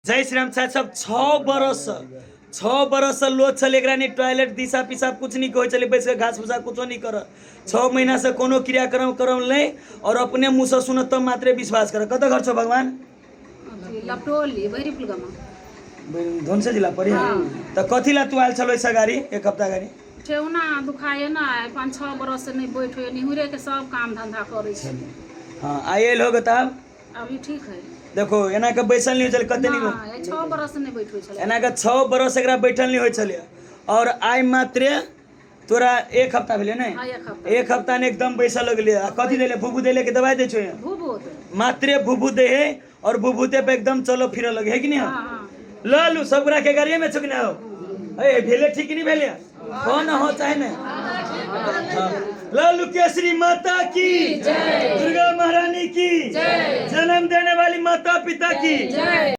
जय श्री राम साहब सब 6 बरस से लोड चले नहीं टॉयलेट दिशा पिशाब कुछ नहीं कहे चले बैस के घास भूसा कुछ नहीं कर 6 महीना से कोनो क्रियाक्रम करम नहीं और अपने मुँह से सुन तब मात्रे विश्वास कर कत घर छो भगवान धनसे जिला पड़ी तो कथी ला तू आयल चलो ऐसा गाड़ी एक हफ्ता गाड़ी ठेहुना दुखाए ना 5-6 बरस से नहीं बैठे निहुरे के सब काम धंधा करे छे। हाँ आयल हो तब अभी ठीक है। देखो एना के बैसल नहीं चले कते नहीं 6 बरस से नहीं बैठे छले एना के 6 बरस एकरा बैठल नहीं होय चले और आइ मात्रे तोरा एक हफ्ता भेले नहीं एक हफ्ता ने एकदम बैसल लगले कथी देले भूभू देले के दवाई दे छो भूभूत मात्रे भूभू दे है और भूभूते पे एकदम चलो फिर लगे है कि नहीं लालू सब के गाड़िए में चुकना हो ए भेले ठीक नहीं भेले कौन हो चाहे ना लालू केसरी माता की जय दुर्गा महारानी की जय जन्म देने वाली माता पिता की जय।